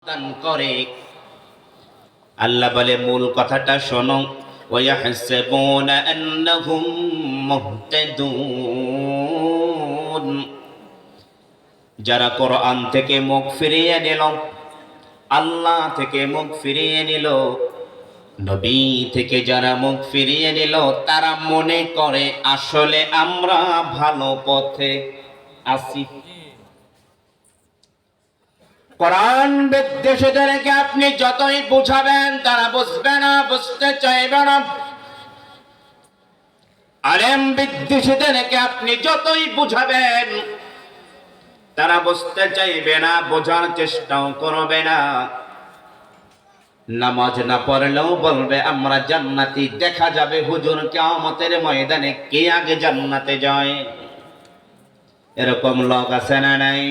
দান করে। আল্লাহ বলে মূল কথাটা শোনো, ওয়াহসাবুনা আন্নাহুম মুহতাদুন। যারা কোরআন থেকে মুখ ফিরিয়ে নিল, আল্লাহ থেকে মুখ ফিরিয়ে নিল, নবী থেকে যারা মুখ ফিরিয়ে নিল, তারা মনে করে আসলে আমরা ভালো পথে আছি। কোরআন বিদ্বেষীদেরকে আপনি যতই বুঝাবেন তারা বুঝবে না, বুঝতে চাইবে না। আলেম বিদ্বেষীদেরকে আপনি যতই বুঝাবেন তারা বুঝতে চাইবে না, বোঝার চেষ্টাও করবে না। নামাজ না পড়লেও বলবে আমরা জান্নাতি, দেখা যাবে হুজুর কিয়ামতের ময়দানে কে আগে জান্নাতে যায়। এরকম লোক আছে না নাই?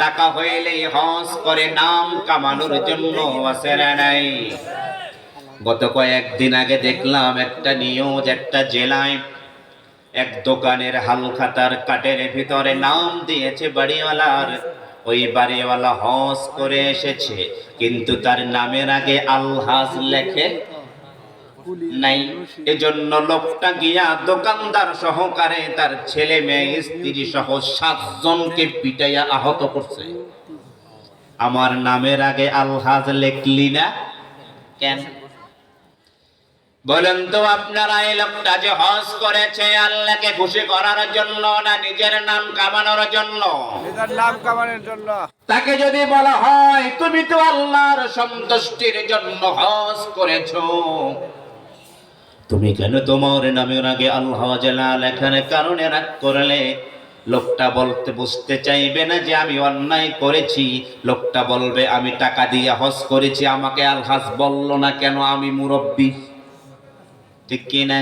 টাকা হইলেই হজ করে নাম কামানোর জন্য আছে না নাই? গত কয়েকদিন আগে দেখলাম একটা নিউজ, একটা জেলায় এক দোকানের হালখাতার কাঠের ভিতরে নাম দিয়েছে বাড়িওয়ালার। ওই বাড়িওয়ালা হজ করে এসেছে, কিন্তু তার নামের আগে আলহাজ লেখে নাই। এজন্য লোকটা গিয়া দোকানদার সহকারে তার ছেলে মেয়ে স্ত্রী সহ 7 জনকে পিটাইয়া আহত করছে। আমার নামের আগে আলহাজ লেখলি না কেন? বলেন তো আপনারা, এই লোকটা যে হজ করেছে আল্লাহকে খুশি করার জন্য না নিজের নাম কামানোর জন্য? নিজের নাম কামানোর জন্য। তাকে যদি বলা হয় তুমি তো আল্লাহর সন্তুষ্টির জন্য হজ করেছো, তুমি কেন তোমার নামের আগে আল্লাহ লেখার কারণে রাগ করলে? লোকটা বুঝতে চাইবে না যে আমি অন্যায় করেছি। লোকটা বলবে আমি টাকা দিয়ে হজ করেছি, আমাকে আলহাজ বললো না কেন? আমি মুরব্বী, ঠিক কি না?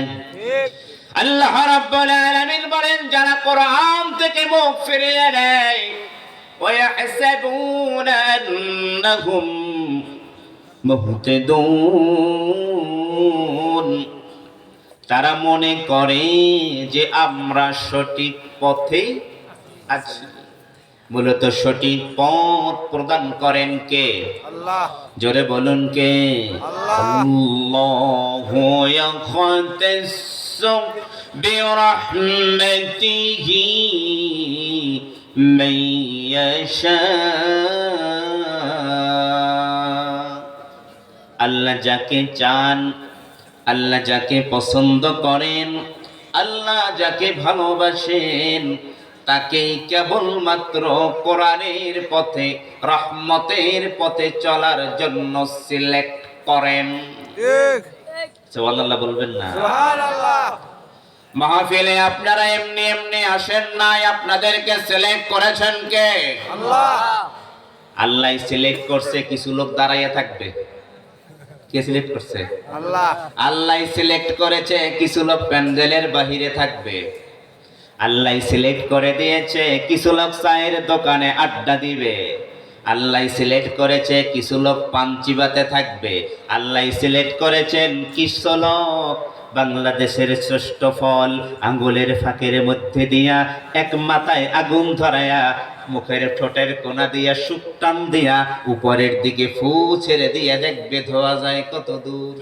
আল্লাহ রাব্বুল আলামিন বলেন যারা কোরআন থেকে মুখ ফিরিয়ে নেয়, ওয়াহসাবুনা আন্নাহুম মুহতাদুন, তারা মনে করে যে আমরা সঠিক পথে আছি। মূলত সঠিক পথ প্রদান করেন কে? আল্লাহ। জোরে বলুন কে? আল্লাহ। আল্লাহু ইয়াখতাসসু বিরহমাতিহি মান ইয়াশা। আল্লাহ যাকে চান, আল্লাহ যাকে পছন্দ করেন, আল্লাহ যাকে ভালোবাসেন, তাকে কেবলমাত্র কোরআনের পথে, রহমতের পথে চলার জন্য সিলেক্ট করেন। ঠিক। সুবহানাল্লাহ বলবেন না? সুবহানাল্লাহ। মাহফিলে আপনারা এমনি এমনি আসেন নাই, আপনাদেরকে সিলেক্ট করেছেন কে? আল্লাহ। আল্লাহ সিলেক্ট করছে। কিছু লোক দাঁড়াইয়া থাকবে। কে সিলেক্ট করছে? আল্লাহ। আল্লাহ সিলেক্ট করেছে। কিছু লোক প্যান্ডেলের বাহিরে থাকবে। আল্লাহ সিলেক্ট করে দিয়েছে কিছু লোক চায়ের দোকানে আড্ডা দিবে। আল্লাহ সিলেক্ট করেছে কিছু লোক পাঞ্চিবাতে থাকবে। আল্লাহ সিলেক্ট করেছেন কিছু লোক বাংলাদেশের শ্রেষ্ঠ ফল আঙ্গুলের ফাঁকের মধ্যে দিয়া এক মাথায় আগুন ধরায়া মুখের ঠোঁটের কোনা দিয়া সুখ টান দিয়া উপরের দিকে ফু ছেড়ে দিয়া দেখবে ধোয়া যায় কত দূর।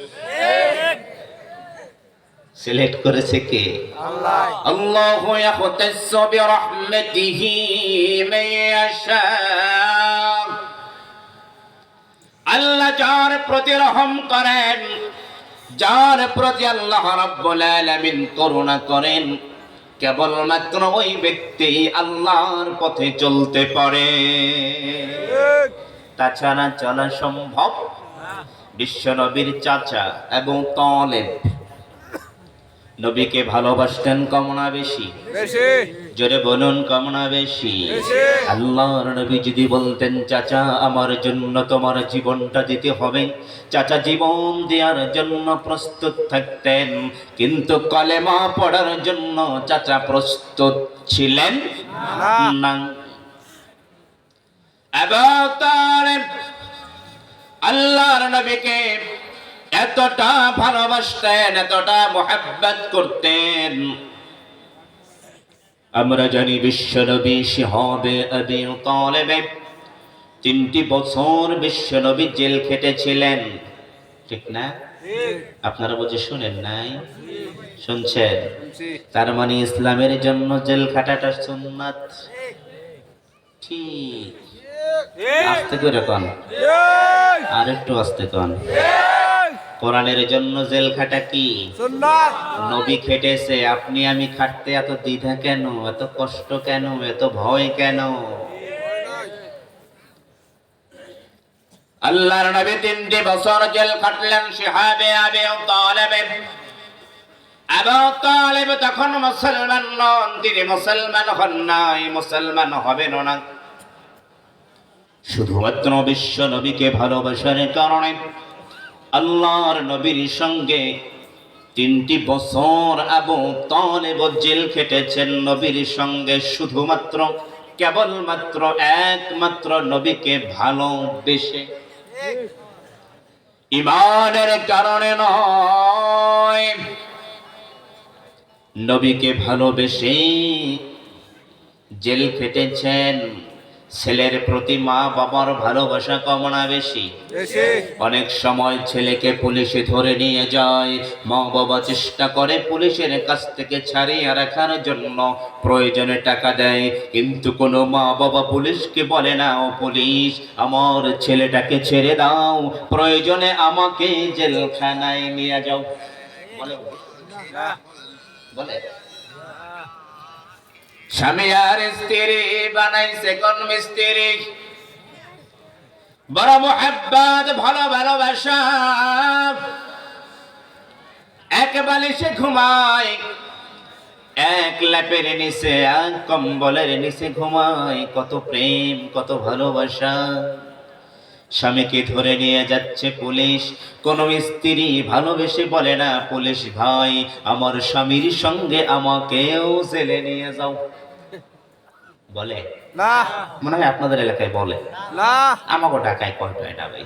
সিলেক্ট করেছে কে? আল্লাহ। আল্লাহু ইয়াখতাসসু বিরহমাতিহি মান ইয়াশা। আল্লাহ যার প্রতি রহম করেন, যার প্রতি আল্লাহ রাব্বুল আলামিন করুণা করেন, কেবলমাত্র ওই ব্যক্তি আল্লাহর পথে চলতে পারে। ঠিক। তাছাড়া চলা সম্ভব। বিশ্বনবীর চাচা এবং তালেব নবীকে ভালোবাসতেন কম না বেশি? বেশি। জোরে বলুন কম না বেশি? বেশি। আল্লাহর নবী যদি বলতেন চাচা আমার জন্য তোমার জীবনটা দিতে হবে, চাচা জীবন দেওয়ার জন্য প্রস্তুত থাকতেন। কিন্তু কলেমা পড়ার জন্য চাচা প্রস্তুত ছিলেন না। আবু তালেব আল্লাহর নবীকে এতটা ভালোবাসতেন, এতটা মুহাব্বত করতেন। আমরা জানি বিশ্বনবী শিহাবে আবি তালেব 3টি বছর বিশ্ব নবী জেল খেটেছিলেন, ঠিক না? ঠিক। আপনারা বুঝে শুনেন নাই? শুনছেন? শুনছি। তার মানে ইসলামের জন্য জেল খাটাটা সুন্নাত। ঠিক। আস্তে করে কন, ঠিক। আর একটু আস্তে কন। ঠিক। কোরআনের জন্য জেল খাটা কি? সুন্নাত। নবী খেটেছে, আপনি আমি খাটতে এত দ্বিধা কেন, এত কষ্ট কেন, এত ভয় কেন? আল্লাহর নবী 3টি বছর জেল কাটলেন। শিহাবে আবি তালেব, আবু তালেব তখন মুসলমান নন, তিনি মুসলমান হন নাই, মুসলমান হবেন না। শুধুমাত্র বিশ্ব নবীকে ভালোবাসার কারণে আল্লাহর নবীর সঙ্গে 3টি বছর আবু তালেব জেল খেটেছেন নবীর সঙ্গে, শুধুমাত্র কেবলমাত্র একমাত্র নবীকে ভালোবেসে, ইমানের কারণে নয়। নবীকে ভালোবেসে জেল খেটেছেন। ছেলের প্রতি মা বাবার ভালোবাসা কম না বেশি? বেশি। অনেক সময় ছেলেকে পুলিশে ধরে নিয়ে যায়, মা বাবা চেষ্টা করে পুলিশের কাছ থেকে ছাড়িয়ে রাখার জন্য, প্রয়োজনে টাকা দেয়, কিন্তু কোনো মা বাবা পুলিশকে বলে না, ও পুলিশ আমার ছেলেটাকে ছেড়ে দাও, প্রয়োজনে আমাকে জেলখানায় নিয়ে যাও। বলে? না। বলে? স্বামী আর স্ত্রী বানাইছে কোন মিস্ত্রি, বড় মোহাব্বত, ভালোবাসা, এক বালিশে ঘুমায়, এক ল্যাপের নিচে, এক কম্বলের নিচে ঘুমায়, কত প্রেম, কত ভালোবাসা। স্বামীকে ধরে নিয়ে যাচ্ছে পুলিশ, কোন স্ত্রী ভালোবেসে বলে না, পুলিশ ভাই আমার স্বামীর সঙ্গে আমাকেও জেলে নিয়ে যাও। বলে? না। মনে হয় আপনাদের এলাকায় বলে, না। আমাকে ঢাকায় কয়টা এটা ভাই?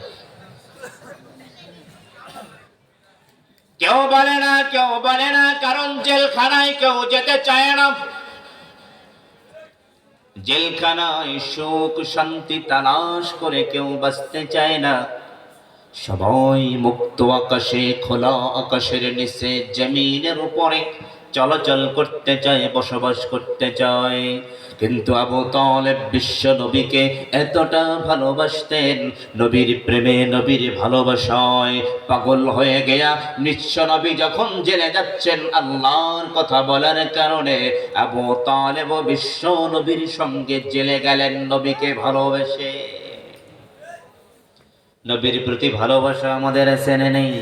কেউ বলে না, কেউ বলে না, কারণ জেলখানায় কেউ যেতে চায় না। জেলখানায় সুখ শান্তি তালাশ করে কেউ বাঁচতে চায় না। সবাই মুক্ত আকাশে, খোলা আকাশের নিচে, জমিনের উপরে চলাচল করতে চায়, বসবাস করতে চায়। কিন্তু আবু তালেব বিশ্ব নবীকে এতটা ভালোবাসতেন, নবীর প্রেমে, নবীর ভালোবাসায় পাগল হয়ে গেয়া নিশ্চ নবী যখন জেলে যাচ্ছেন আল্লাহর কথা বলার কারণে, আবু তালেব বিশ্ব নবীর সঙ্গে জেলে গেলেন নবীকে ভালোবেসে। নবীর প্রতি ভালোবাসা আমাদের আছে না নেই?